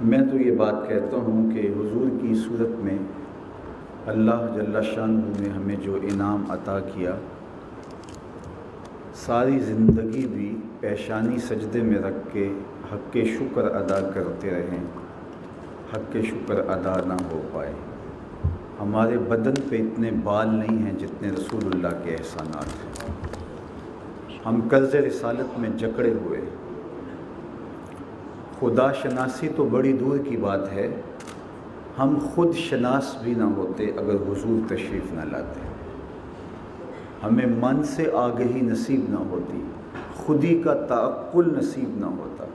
میں تو یہ بات کہتا ہوں کہ حضور کی صورت میں اللہ جل شانہ نے ہمیں جو انعام عطا کیا، ساری زندگی بھی پیشانی سجدے میں رکھ کے حق کے شکر ادا کرتے رہیں، حق کے شکر ادا نہ ہو پائے۔ ہمارے بدن پہ اتنے بال نہیں ہیں جتنے رسول اللہ کے احسانات ہیں۔ ہم قرض رسالت میں جکڑے ہوئے، خدا شناسی تو بڑی دور کی بات ہے، ہم خود شناس بھی نہ ہوتے اگر حضور تشریف نہ لاتے۔ ہمیں من سے آگہی نصیب نہ ہوتی، خودی کا تعقل نصیب نہ ہوتا،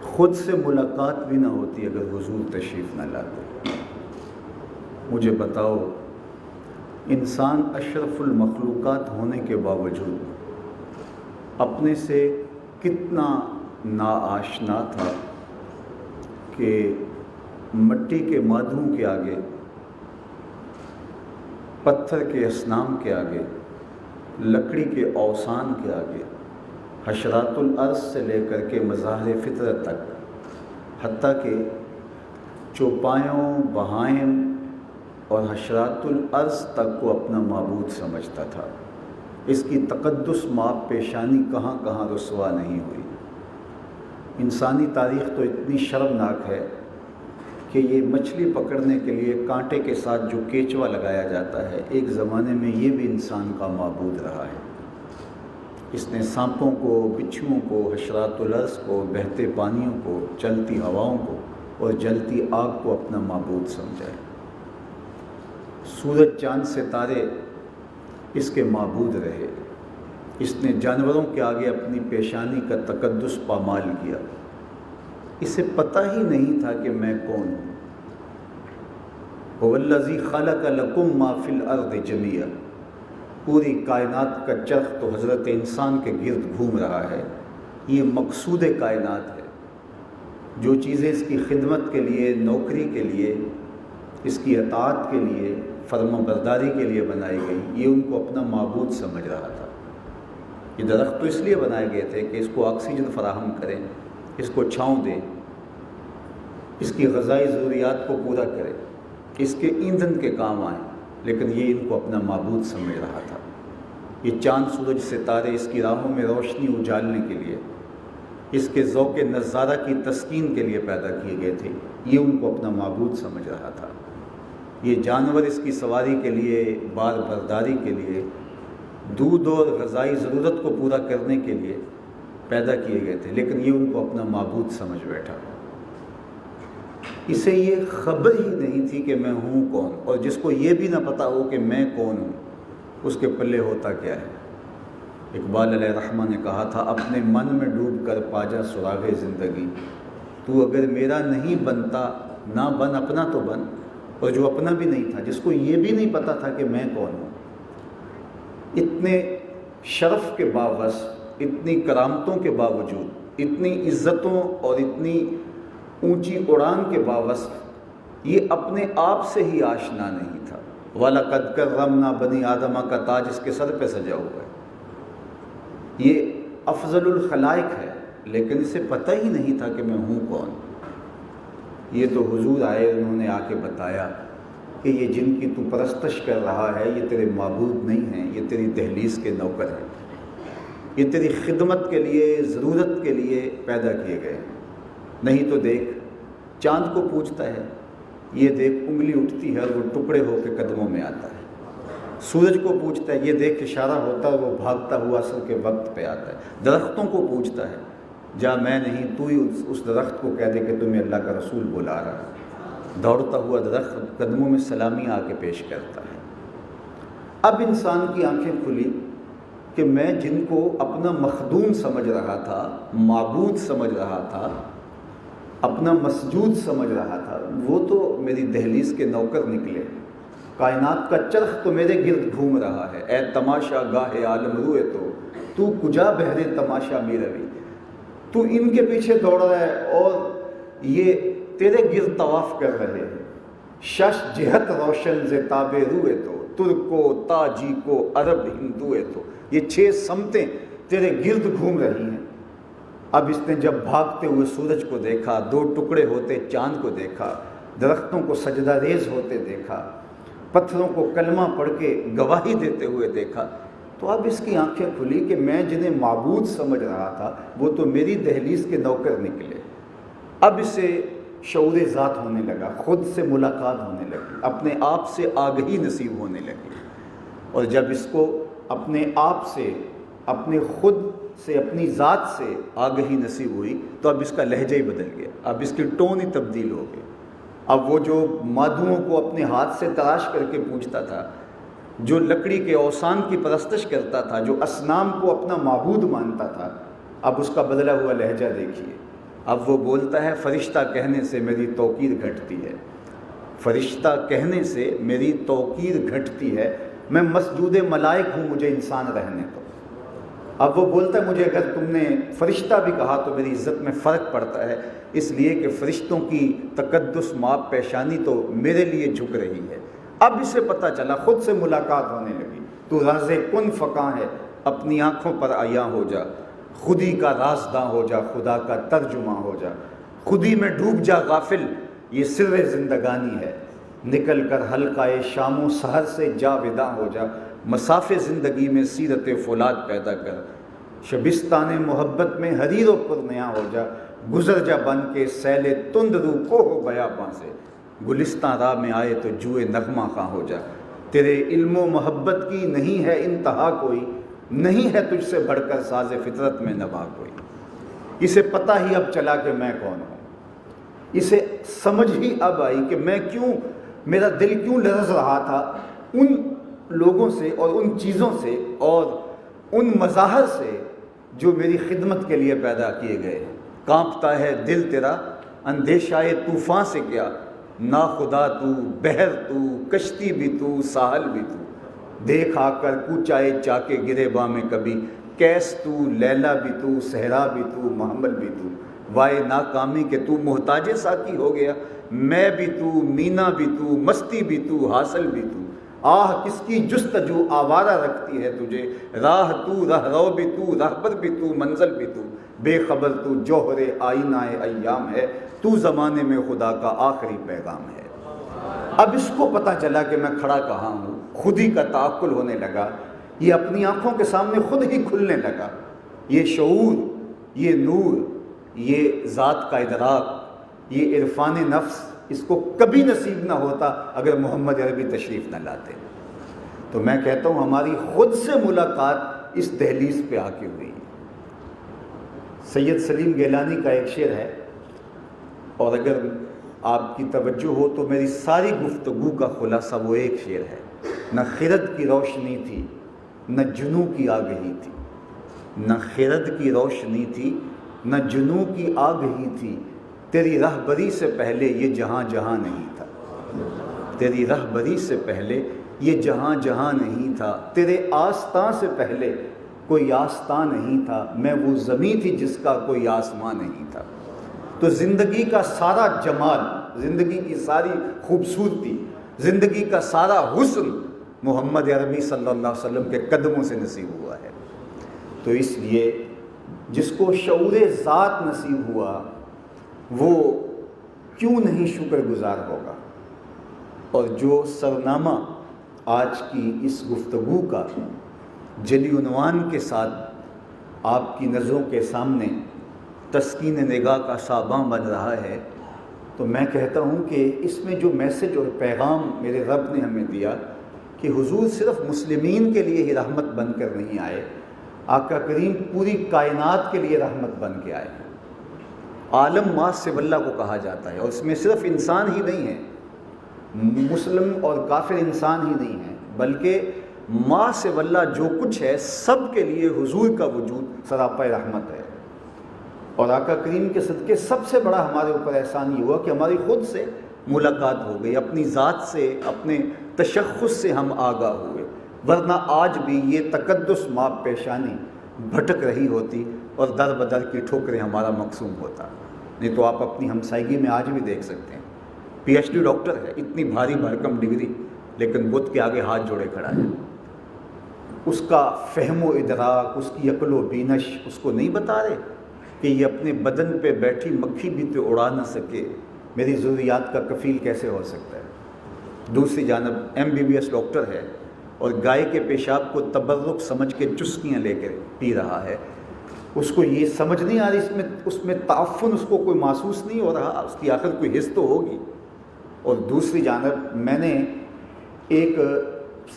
خود سے ملاقات بھی نہ ہوتی اگر حضور تشریف نہ لاتے۔ مجھے بتاؤ، انسان اشرف المخلوقات ہونے کے باوجود اپنے سے کتنا ناآشنا تھا کہ مٹی کے مادھوں کے آگے، پتھر کے اصنام کے آگے، لکڑی کے اوثان کے آگے، حشرات الارض سے لے کر کے مظاہر فطرت تک، حتیٰ کہ چوپایوں، بہائم اور حشرات الارض تک کو اپنا معبود سمجھتا تھا۔ اس کی تقدس ماپ پیشانی کہاں کہاں رسوا نہیں ہوئی۔ انسانی تاریخ تو اتنی شرمناک ہے کہ یہ مچھلی پکڑنے کے لیے کانٹے کے ساتھ جو کیچوا لگایا جاتا ہے، ایک زمانے میں یہ بھی انسان کا معبود رہا ہے۔ اس نے سانپوں کو، بچھوؤں کو، حشرات الارض کو، بہتے پانیوں کو، چلتی ہواؤں کو اور جلتی آگ کو اپنا معبود سمجھا ہے۔ سورج، چاند، ستارے اس کے معبود رہے۔ اس نے جانوروں کے آگے اپنی پیشانی کا تقدس پامال کیا۔ اسے پتہ ہی نہیں تھا کہ میں کون ہوں۔ هو الذی خلق لکم ما فی الارض جمیعا، پوری کائنات کا چرخ تو حضرت انسان کے گرد گھوم رہا ہے۔ یہ مقصود کائنات ہے۔ جو چیزیں اس کی خدمت کے لیے، نوکری کے لیے، اس کی اطاعت کے لیے، فرما برداری کے لیے بنائی گئی، یہ ان کو اپنا معبود سمجھ رہا تھا۔ یہ درخت تو اس لیے بنائے گئے تھے کہ اس کو آکسیجن فراہم کریں، اس کو چھاؤں دیں، اس کی غذائی ضروریات کو پورا کریں، اس کے ایندھن کے کام آئیں، لیکن یہ ان کو اپنا معبود سمجھ رہا تھا۔ یہ چاند، سورج، ستارے اس کی راہوں میں روشنی اجالنے کے لیے، اس کے ذوق نظارہ کی تسکین کے لیے پیدا کیے گئے تھے، یہ ان کو اپنا معبود سمجھ رہا تھا۔ یہ جانور اس کی سواری کے لیے، بار برداری کے لیے، دودھ اور غذائی ضرورت کو پورا کرنے کے لیے پیدا کیے گئے تھے، لیکن یہ ان کو اپنا معبود سمجھ بیٹھا۔ اسے یہ خبر ہی نہیں تھی کہ میں ہوں کون، اور جس کو یہ بھی نہ پتا ہو کہ میں کون ہوں، اس کے پلے ہوتا کیا ہے۔ اقبال علیہ رحمہ نے کہا تھا، اپنے من میں ڈوب کر پا جا سراغ زندگی، تو اگر میرا نہیں بنتا نہ بن، اپنا تو بن۔ اور جو اپنا بھی نہیں تھا، جس کو یہ بھی نہیں پتا تھا کہ میں کون ہوں، اتنے شرف کے باوجود، اتنی کرامتوں کے باوجود، اتنی عزتوں اور اتنی اونچی اڑان کے باوجود یہ اپنے آپ سے ہی آشنا نہیں تھا۔ وَلَقَدْ كَرَّمْنَا بَنِي آدَمَ کا تاج اس کے سر پہ سجا ہوا ہے۔ یہ افضل الخلائق ہے، لیکن اسے پتہ ہی نہیں تھا کہ میں ہوں کون۔ یہ تو حضور آئے، انہوں نے آ کے بتایا کہ یہ جن کی تو پرستش کر رہا ہے، یہ تیرے معبود نہیں ہیں، یہ تیری دہلیز کے نوکر ہیں، یہ تیری خدمت کے لیے، ضرورت کے لیے پیدا کیے گئے ہیں۔ نہیں تو دیکھ، چاند کو پوچھتا ہے، یہ دیکھ انگلی اٹھتی ہے اور وہ ٹکڑے ہو کے قدموں میں آتا ہے۔ سورج کو پوچھتا ہے، یہ دیکھ اشارہ ہوتا ہے، وہ بھاگتا ہوا اصل کے وقت پہ آتا ہے۔ درختوں کو پوچھتا ہے، جا میں نہیں، تو ہی اس درخت کو کہہ دے کہ تمہیں اللہ کا رسول بلا رہا ہے۔ دوڑتا ہوا درخت قدموں میں سلامی آ کے پیش کرتا ہے۔ اب انسان کی آنکھیں کھلی کہ میں جن کو اپنا مخدوم سمجھ رہا تھا، معبود سمجھ رہا تھا، اپنا مسجود سمجھ رہا تھا، وہ تو میری دہلیز کے نوکر نکلے۔ کائنات کا چرخ تو میرے گرد گھوم رہا ہے۔ اے تماشا گاہ عالم روئے تو کجا بہرے تماشا می روی، تو ان کے پیچھے دوڑ رہا ہے اور یہ تیرے گرد طواف کر رہے ہیں۔ شش جہت روشن ز تاب روئے تو، ترکو تاجیکو عرب ہندوئے تو، یہ 6 سمتیں تیرے گرد گھوم رہی ہیں۔ اب اس نے جب بھاگتے ہوئے سورج کو دیکھا، 2 ٹکڑے ہوتے چاند کو دیکھا، درختوں کو سجدہ ریز ہوتے دیکھا، پتھروں کو کلمہ پڑھ کے گواہی دیتے ہوئے دیکھا، تو اب اس کی آنکھیں کھلی کہ میں جنہیں معبود سمجھ رہا تھا وہ تو میری دہلیز کے نوکر نکلے۔ اب اسے شعور ذات ہونے لگا، خود سے ملاقات ہونے لگی، اپنے آپ سے آگہی نصیب ہونے لگی۔ اور جب اس کو اپنے آپ سے، اپنے خود سے، اپنی ذات سے آگہی نصیب ہوئی تو اب اس کا لہجہ ہی بدل گیا، اب اس کی ٹون ہی تبدیل ہو گئی۔ اب وہ جو مادھوؤں کو اپنے ہاتھ سے تراش کر کے پوجتا تھا، جو لکڑی کے اوثان کی پرستش کرتا تھا، جو اصنام کو اپنا معبود مانتا تھا، اب اس کا بدلا ہوا لہجہ دیکھیے۔ اب وہ بولتا ہے فرشتہ کہنے سے میری توقیر گھٹتی ہے، فرشتہ کہنے سے میری توقیر گھٹتی ہے، میں مسجود ملائک ہوں، مجھے انسان رہنے دو۔ اب وہ بولتا ہے مجھے اگر تم نے فرشتہ بھی کہا تو میری عزت میں فرق پڑتا ہے، اس لیے کہ فرشتوں کی تقدس ماب پیشانی تو میرے لیے جھک رہی ہے۔ اب اسے پتہ چلا، خود سے ملاقات ہونے لگی۔ تو راز کن فقاں ہے، اپنی آنکھوں پر عیاں ہو جا، خودی کا رازداں ہو جا، خدا کا ترجمہ ہو جا، خودی میں ڈوب جا غافل، یہ سر زندگانی ہے، نکل کر حلقہ شام و سحر سے جا ودا ہو جا، مسافِ زندگی میں سیرت فولاد پیدا کر، شبستان محبت میں حریر و پرنیا ہو جا، گزر جا بن کے سیل تند رو کو ہو بیاباں سے، گلستان راہ میں آئے تو جوئے نغمہ خواں ہو جا، تیرے علم و محبت کی نہیں ہے انتہا کوئی، نہیں ہے تجھ سے بڑھ کر ساز فطرت میں نوا کوئی۔ اسے پتہ ہی اب چلا کہ میں کون ہوں، اسے سمجھ ہی اب آئی کہ میں کیوں، میرا دل کیوں لرز رہا تھا ان لوگوں سے اور ان چیزوں سے اور ان مظاہر سے جو میری خدمت کے لیے پیدا کیے گئے ہیں۔ کانپتا ہے دل تیرا اندیشائے طوفان سے کیا، نا خدا تو، بحر تو، کشتی بھی تو، ساحل بھی تو، دیکھ آ کر کوچائے چاکے گرے باں میں کبھی، کیس تو، لیلا بھی تو، صحرا بھی تو، محمل بھی تو، وائے ناکامی کہ تو محتاج ساقی ہو گیا، میں بھی تو، مینا بھی تو، مستی بھی تو، حاصل بھی تو، آہ کس کی جستجو آوارہ رکھتی ہے تجھے، راہ تو، رہرو بھی تو، رہبر بھی تو، منزل بھی تو، بے خبر تو، جوہر آئینہ ایام ہے، تو زمانے میں خدا کا آخری پیغام ہے۔ اب اس کو پتہ چلا کہ میں کھڑا کہاں ہوں، خود ہی کا تعقل ہونے لگا، یہ اپنی آنکھوں کے سامنے خود ہی کھلنے لگا، یہ شعور، یہ نور، یہ ذات کا ادراک، یہ عرفان نفس اس کو کبھی نصیب نہ ہوتا اگر محمد عربی تشریف نہ لاتے۔ تو میں کہتا ہوں ہماری خود سے ملاقات اس دہلیز پہ آ کے ہوئی۔ سید سلیم گیلانی کا ایک شعر ہے، اور اگر آپ کی توجہ ہو تو میری ساری گفتگو کا خلاصہ وہ ایک شعر ہے، نہ خرد کی روشنی تھی نہ جنوں کی آگہی تھی، نہ خرد کی روشنی تھی نہ جنوں کی آگہی تھی، تیری رہبری سے پہلے یہ جہاں جہاں نہیں تھا، تیری رہبری سے پہلے یہ جہاں جہاں نہیں تھا، تیرے آستاں سے پہلے کوئی آستاں نہیں تھا، میں وہ زمین تھی جس کا کوئی آسمان نہیں تھا۔ تو زندگی کا سارا جمال، زندگی کی ساری خوبصورتی، زندگی کا سارا حسن محمد عربی صلی اللہ علیہ وسلم کے قدموں سے نصیب ہوا ہے۔ تو اس لیے جس کو شعور ذات نصیب ہوا وہ کیوں نہیں شکر گزار ہوگا؟ اور جو سرنامہ آج کی اس گفتگو کا جلی عنوان کے ساتھ آپ کی نظروں کے سامنے تسکین نگاہ کا صاباں بن رہا ہے، تو میں کہتا ہوں کہ اس میں جو میسج اور پیغام میرے رب نے ہمیں دیا کہ حضور صرف مسلمین کے لیے ہی رحمت بن کر نہیں آئے، آقا کریم پوری کائنات کے لیے رحمت بن کے آئے۔ عالم ما سوی اللہ کو کہا جاتا ہے، اور اس میں صرف انسان ہی نہیں ہے، مسلم اور کافر انسان ہی نہیں ہے، بلکہ ما سوی اللہ جو کچھ ہے سب کے لیے حضور کا وجود سراپا رحمت ہے۔ اور آقا کریم کے صدقے سب سے بڑا ہمارے اوپر احسان یہ ہوا کہ ہماری خود سے ملاقات ہو گئی، اپنی ذات سے، اپنے تشخص سے ہم آگاہ ہوئے، ورنہ آج بھی یہ تقدس ماب پیشانی بھٹک رہی ہوتی اور در بدر کی ٹھوکریں ہمارا مقصوم ہوتا۔ نہیں تو آپ اپنی ہمسائیگی میں آج بھی دیکھ سکتے ہیں، پی ایچ ڈی ڈاکٹر ہے، اتنی بھاری بھرکم ڈگری، لیکن بت کے آگے ہاتھ جوڑے کھڑا ہے۔ اس کا فہم و ادراک، اس کی عقل و بینش اس کو نہیں بتا رہے کہ یہ اپنے بدن پہ بیٹھی مکھی بھی تو اڑا نہ سکے، میری ضروریات کا کفیل کیسے ہو سکتا ہے؟ دوسری جانب MBBS ڈاکٹر ہے اور گائے کے پیشاب کو تبرک سمجھ کے چسکیاں لے کے پی رہا ہے، اس کو یہ سمجھ نہیں آ رہی اس میں تعفن اس کو کوئی محسوس نہیں ہو رہا، اس کی آخر کوئی حس تو ہوگی۔ اور دوسری جانب میں نے ایک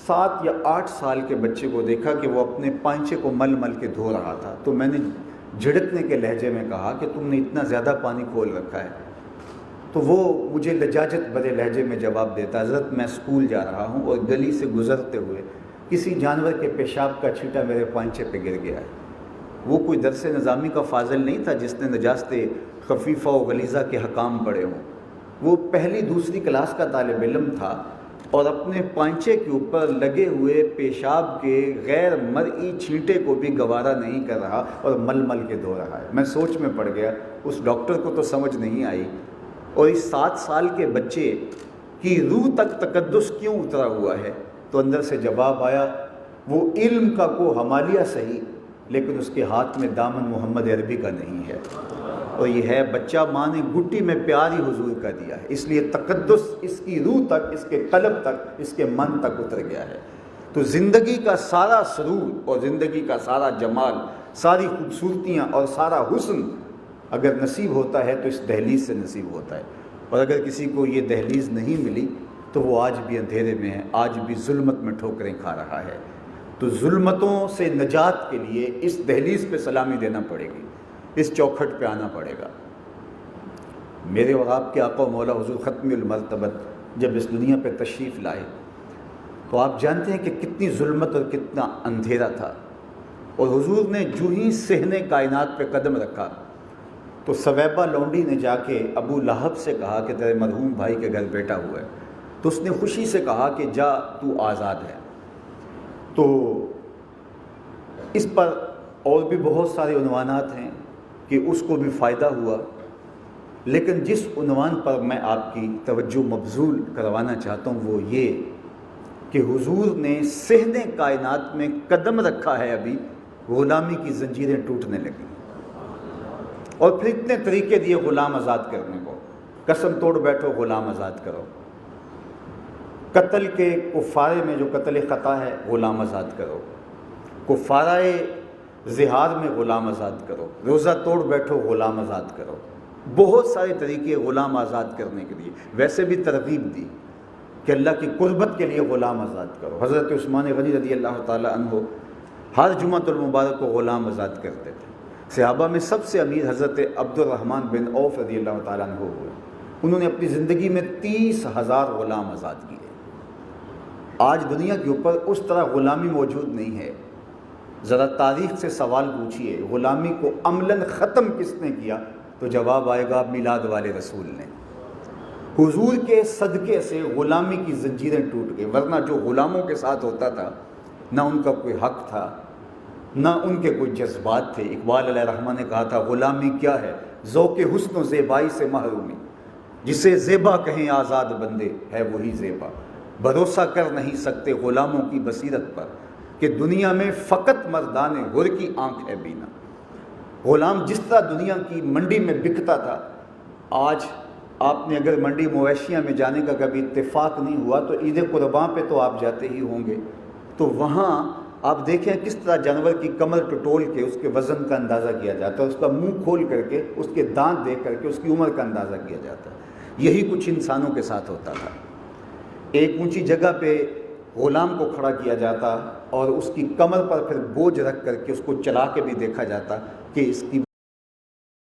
7 یا 8 سال کے بچے کو دیکھا کہ وہ اپنے پانچے کو مل مل کے دھو رہا تھا، تو میں نے جھڑکنے کے لہجے میں کہا کہ تم نے اتنا زیادہ پانی کھول رکھا ہے، تو وہ مجھے لجاجت بھرے لہجے میں جواب دیتا، حضرت میں اسکول جا رہا ہوں اور گلی سے گزرتے ہوئے کسی جانور کے پیشاب کا چھینٹا میرے پانچے پہ گر گیا ہے۔ وہ کوئی درس نظامی کا فاضل نہیں تھا جس نے نجاست خفیفہ و غلیظہ کے حکام پڑھے ہوں، وہ پہلی دوسری کلاس کا طالب علم تھا اور اپنے پانچے کے اوپر لگے ہوئے پیشاب کے غیر مرئی چھینٹے کو بھی گوارا نہیں کر رہا اور مل مل کے دھو رہا ہے۔ میں سوچ میں پڑ گیا، اس ڈاکٹر کو تو سمجھ نہیں آئی، اور اس 7 سال کے بچے کی روح تک تقدس کیوں اترا ہوا ہے؟ تو اندر سے جواب آیا، وہ علم کا کو حمالیہ صحیح، لیکن اس کے ہاتھ میں دامن محمد عربی کا نہیں ہے، اور یہ ہے بچہ ماں نے گٹی میں پیار ہی حضور کا دیا ہے، اس لیے تقدس اس کی روح تک، اس کے قلب تک، اس کے من تک اتر گیا ہے۔ تو زندگی کا سارا سرور اور زندگی کا سارا جمال، ساری خوبصورتیاں اور سارا حسن اگر نصیب ہوتا ہے تو اس دہلیز سے نصیب ہوتا ہے، اور اگر کسی کو یہ دہلیز نہیں ملی تو وہ آج بھی اندھیرے میں ہے، آج بھی ظلمت میں ٹھوکریں کھا رہا ہے۔ تو ظلمتوں سے نجات کے لیے اس دہلیز پہ سلامی دینا پڑے گی، اس چوکھٹ پہ آنا پڑے گا۔ میرے اور آپ کے آقا و مولا حضور ختم المرتبت جب اس دنیا پہ تشریف لائے تو آپ جانتے ہیں کہ کتنی ظلمت اور کتنا اندھیرا تھا، اور حضور نے جو ہی صحن کائنات پہ قدم رکھا تو ثویبہ لونڈی نے جا کے ابو لہب سے کہا کہ تیرے مرحوم بھائی کے گھر بیٹا ہوا ہے، تو اس نے خوشی سے کہا کہ جا تو آزاد ہے۔ تو اس پر اور بھی بہت سارے عنوانات ہیں کہ اس کو بھی فائدہ ہوا، لیکن جس عنوان پر میں آپ کی توجہ مبذول کروانا چاہتا ہوں وہ یہ کہ حضور نے صحن کائنات میں قدم رکھا ہے، ابھی غلامی کی زنجیریں ٹوٹنے لگیں، اور پھر اتنے طریقے دیے غلام آزاد کرنے کو، قسم توڑ بیٹھو غلام آزاد کرو، قتل کے کفارے میں جو قتل خطا ہے غلام آزاد کرو، کفارہ زہار میں غلام آزاد کرو، روزہ توڑ بیٹھو غلام آزاد کرو، بہت سارے طریقے غلام آزاد کرنے کے لیے، ویسے بھی ترغیب دی کہ اللہ کی قربت کے لیے غلام آزاد کرو۔ حضرت عثمان غنی رضی اللہ تعالی عنہ ہر جمعۃ المبارک کو غلام آزاد کرتے تھے۔ صحابہ میں سب سے امیر حضرت عبد الرحمن بن عوف رضی اللہ تعالیٰ عنہ ہوئے، انہوں نے اپنی زندگی میں 30,000 غلام آزاد کیے۔ آج دنیا کے اوپر اس طرح غلامی موجود نہیں ہے۔ ذرا تاریخ سے سوال پوچھئے غلامی کو عملاً ختم کس نے کیا، تو جواب آئے گا میلاد والے رسول نے۔ حضور کے صدقے سے غلامی کی زنجیریں ٹوٹ گئی، ورنہ جو غلاموں کے ساتھ ہوتا تھا نہ ان کا کوئی حق تھا، نہ ان کے کوئی جذبات تھے۔ اقبال علیہ الرحمہ نے کہا تھا غلامی کیا ہے، ذوق حسن و زیبائی سے محرومی، جسے زیبا کہیں آزاد بندے ہے وہی زیبا، بھروسہ کر نہیں سکتے غلاموں کی بصیرت پر کہ دنیا میں فقط مردان حر کی آنکھ ہے بینا۔ غلام جس طرح دنیا کی منڈی میں بکتا تھا، آج آپ نے اگر منڈی مویشیاں میں جانے کا کبھی اتفاق نہیں ہوا تو عید قرباں پہ تو آپ جاتے ہی ہوں گے، تو وہاں آپ دیکھیں کس طرح جانور کی کمر ٹٹول کے اس کے وزن کا اندازہ کیا جاتا ہے، اس کا منہ کھول کر کے اس کے دانت دیکھ کر کے اس کی عمر کا اندازہ کیا جاتا ہے۔ یہی کچھ انسانوں کے ساتھ ہوتا تھا۔ ایک اونچی جگہ پہ غلام کو کھڑا کیا جاتا اور اس کی کمر پر پھر بوجھ رکھ کر کے اس کو چلا کے بھی دیکھا جاتا کہ اس کی